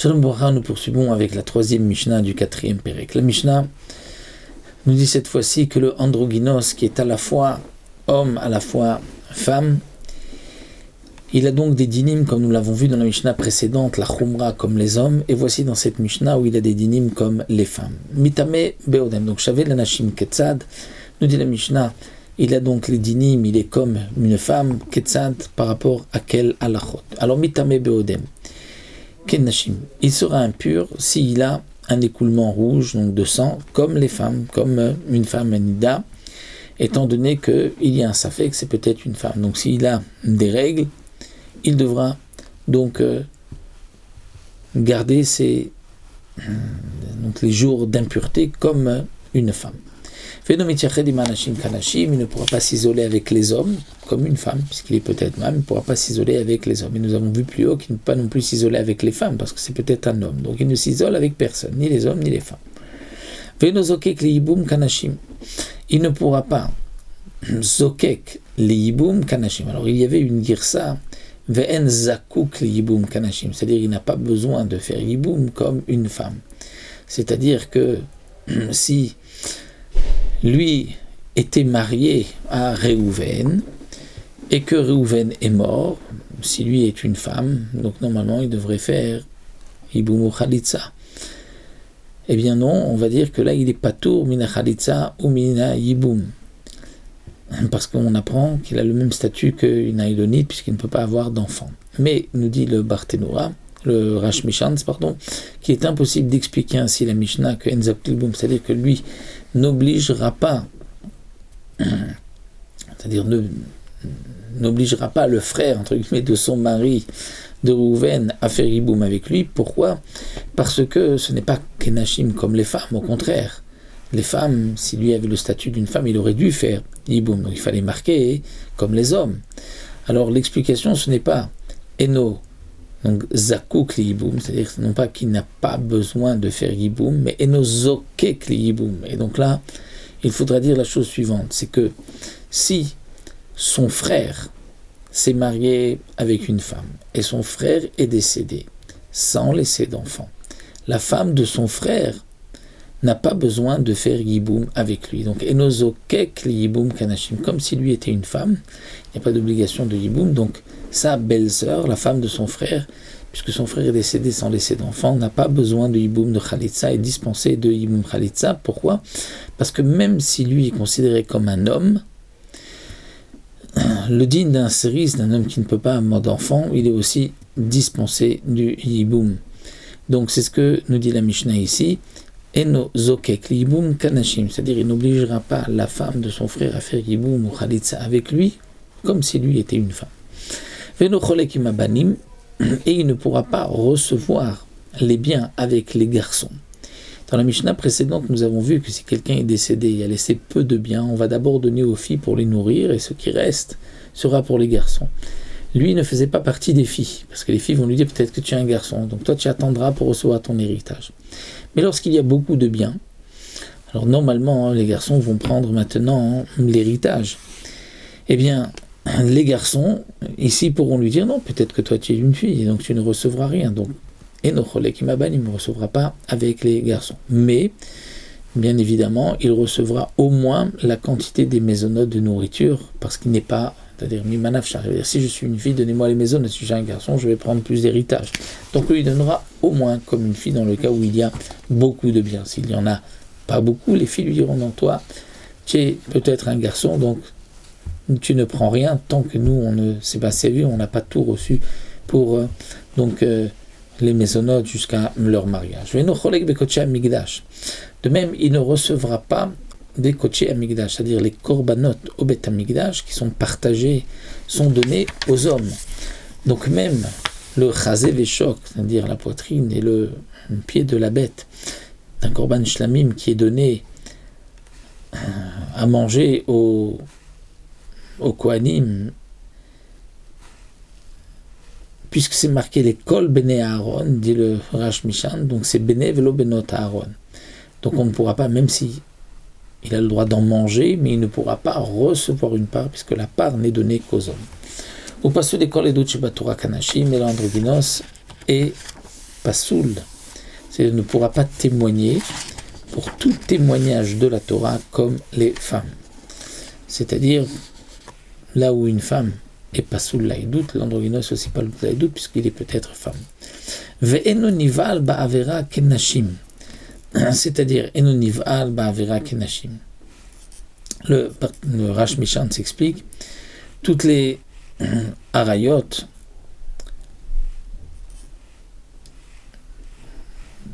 Shalom Bracha, nous poursuivons avec la troisième Mishnah du quatrième Pérec. La Mishnah nous dit cette fois-ci que le androgynos, qui est à la fois homme, à la fois femme, il a donc des dinim, comme nous l'avons vu dans la Mishnah précédente, la chumra comme les hommes, et voici dans cette Mishnah où il a des dinim comme les femmes. Mitame beodem, donc shavet lanashim ketzad, nous dit la Mishnah, il a donc les dinim, il est comme une femme, ketzad, par rapport à quel halachot. Alors mitame beodem, kenashim, il sera impur s'il a un écoulement rouge, donc de sang, comme les femmes, comme une femme nida, étant donné qu'il y a un safek, c'est peut-être une femme. Donc s'il a des règles, il devra donc garder donc les jours d'impureté comme une femme. Il ne pourra pas s'isoler avec les hommes comme une femme, puisqu'il est peut-être même, il ne pourra pas s'isoler avec les hommes. Et nous avons vu plus haut qu'il ne peut pas non plus s'isoler avec les femmes, parce que c'est peut-être un homme. Donc il ne s'isole avec personne, ni les hommes, ni les femmes. Il ne pourra pas zokek li yibum kanashim. Alors il y avait une girsa, ve'en zakouk li yibum kanashim, c'est-à-dire il n'a pas besoin de faire yibum comme une femme. C'est-à-dire que si lui était marié à Réhouven et que Réhouven est mort, si lui est une femme, donc normalement il devrait faire yibum ou khalitza. Eh bien non, on va dire que là il est patour mina khalitza ou mina yibum, parce qu'on apprend qu'il a le même statut qu'une aïlonite puisqu'il ne peut pas avoir d'enfant. Mais nous dit le Barthénoura, le Rash Mishans, qu'il est impossible d'expliquer ainsi la Mishnah que Enzak Libum, c'est-à-dire que lui n'obligera pas, c'est-à-dire n'obligera pas le frère entre guillemets de son mari de Rouven à faire Yiboum avec lui. Pourquoi ? Parce que ce n'est pas Kenashim comme les femmes, au contraire. Les femmes, si lui avait le statut d'une femme, il aurait dû faire Yiboum, donc il fallait marquer comme les hommes. Alors l'explication, ce n'est pas Eno, donc Zakouk li Yiboum, c'est-à-dire non pas qu'il n'a pas besoin de faire Yiboum, mais Eno Zokek li Yiboum. Et donc là, il faudra dire la chose suivante, c'est que si son frère s'est marié avec une femme et son frère est décédé sans laisser d'enfant, la femme de son frère n'a pas besoin de faire yiboum avec lui. Donc, enozokek li yiboum kanashim, comme si lui était une femme, il n'y a pas d'obligation de yiboum. Donc, sa belle-sœur, la femme de son frère, puisque son frère est décédé sans laisser d'enfant, n'a pas besoin de yiboum de khalitza et dispensé de yiboum khalitza. Pourquoi ? Parce que même si lui est considéré comme un homme, le digne d'un cerise, d'un homme qui ne peut pas avoir d'enfant, il est aussi dispensé du yiboum. Donc, c'est ce que nous dit la Mishnah ici. Eno zokek li yiboum kanashim, c'est-à-dire il n'obligera pas la femme de son frère à faire yiboum ou khalitza avec lui, comme si lui était une femme. Veno cholek im abanim, et il ne pourra pas recevoir les biens avec les garçons. Dans la Mishnah précédente, nous avons vu que si quelqu'un est décédé et a laissé peu de biens, on va d'abord donner aux filles pour les nourrir, et ce qui reste sera pour les garçons. Lui ne faisait pas partie des filles, parce que les filles vont lui dire peut-être que tu es un garçon, donc toi tu attendras pour recevoir ton héritage. Mais lorsqu'il y a beaucoup de biens, alors normalement les garçons vont prendre maintenant l'héritage. Eh bien, les garçons ici pourront lui dire non, peut-être que toi tu es une fille, donc tu ne recevras rien. Donc, Enocholek imaban, il ne recevra pas avec les garçons. Mais, bien évidemment, il recevra au moins la quantité des maisonnotes de nourriture, parce qu'il n'est pas, c'est-à-dire mimanafshar. C'est-à-dire si je suis une fille, donnez-moi les maisonnotes. Si j'ai un garçon, je vais prendre plus d'héritage. Donc lui, il donnera au moins comme une fille dans le cas où il y a beaucoup de biens. S'il n'y en a pas beaucoup, les filles lui diront non, toi, tu es peut-être un garçon, donc tu ne prends rien tant que nous, on ne s'est pas servi, on n'a pas tout reçu pour les maisonnotes jusqu'à leur mariage. De même, il ne recevra pas des koché amigdash, c'est-à-dire les korbanot au bet amigdash qui sont partagés, sont donnés aux hommes. Donc même le chazé veshok, c'est-à-dire la poitrine et le pied de la bête d'un korban shlamim qui est donné à manger aux kohanim, puisque c'est marqué les kol bene Aaron, dit le Rash Mishan, donc c'est bene velo benot Aaron. Donc on ne pourra pas, même si il a le droit d'en manger, mais il ne pourra pas recevoir une part, puisque la part n'est donnée qu'aux hommes. Au passé des kol edut shebatura kanashim, et l'androgynos est pasoul, c'est-à-dire ne pourra pas témoigner pour tout témoignage de la Torah comme les femmes. C'est-à-dire, là où une femme est pasoul laïdout, l'androgynos aussi pas laïdout, puisqu'il est peut-être femme. Ve'eno nival ba'avera kenashim, c'est-à-dire eno nival ba'avera kenashim. Le Rash Mishan s'explique, toutes les arayot,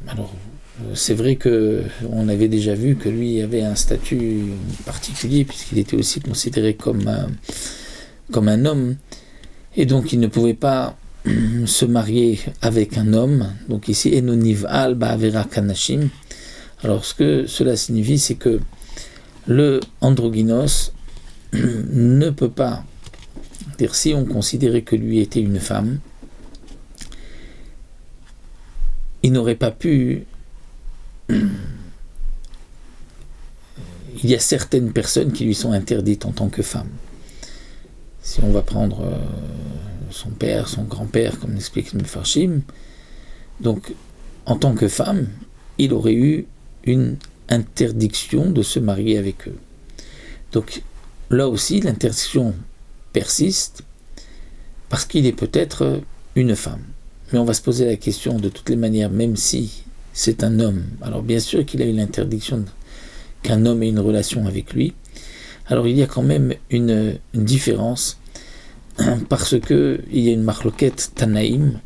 alors c'est vrai qu'on avait déjà vu que lui avait un statut particulier puisqu'il était aussi considéré comme un homme et donc il ne pouvait pas se marier avec un homme. Donc ici enoniv al ba'avera kanashim. Alors ce que cela signifie, c'est que le androgynos ne peut pas dire, si on considérait que lui était une femme, il n'aurait pas pu. Il y a certaines personnes qui lui sont interdites en tant que femme. Si on va prendre son père, son grand-père, comme l'explique le Mefarshim, donc en tant que femme, il aurait eu une interdiction de se marier avec eux. Donc là aussi, l'interdiction persiste parce qu'il est peut-être une femme. Mais on va se poser la question de toutes les manières, même si c'est un homme. Alors bien sûr qu'il a eu l'interdiction qu'un homme ait une relation avec lui. Alors il y a quand même une différence parce que il y a une marloquette Tanaïm.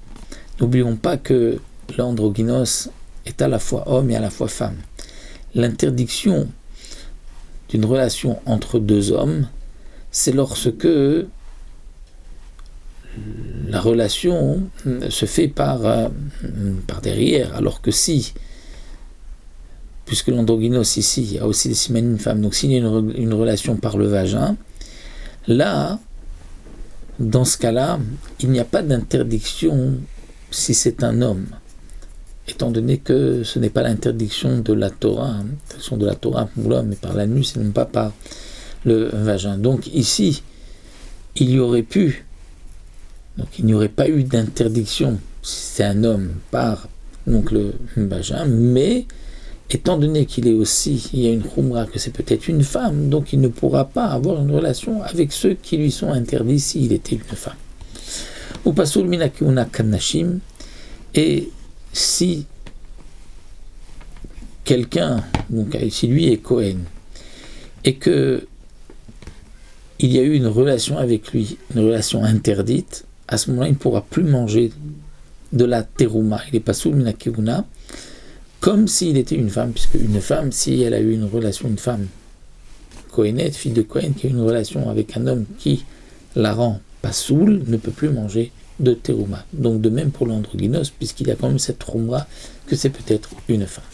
N'oublions pas que l'androgynos est à la fois homme et à la fois femme. L'interdiction d'une relation entre deux hommes, c'est lorsque la relation se fait par derrière, alors que si, puisque l'androgynos ici a aussi des simanim femmes, donc s'il y a une relation par le vagin, là, dans ce cas-là, il n'y a pas d'interdiction si c'est un homme, étant donné que ce n'est pas l'interdiction de la Torah, l'interdiction de la Torah pour l'homme, mais par l'anus et non pas par le vagin. Donc ici, il y aurait pu, donc il n'y aurait pas eu d'interdiction si c'est un homme par donc le vagin, mais étant donné qu'il est aussi, il y a une khumra que c'est peut-être une femme, donc il ne pourra pas avoir une relation avec ceux qui lui sont interdits s'il était une femme. Ou pasul minakiuna kanashim, et si quelqu'un, donc si lui est Kohen, et que il y a eu une relation avec lui, une relation interdite, à ce moment-là, il ne pourra plus manger de la terouma. Il est pas sous minakiuna, comme s'il était une femme, puisque une femme, si elle a eu une relation, une femme Kohenette, fille de Kohen, qui a une relation avec un homme qui la rend pas soul, ne peut plus manger de terouma. Donc de même pour l'androgynos, puisqu'il y a quand même cette terouma que c'est peut-être une femme.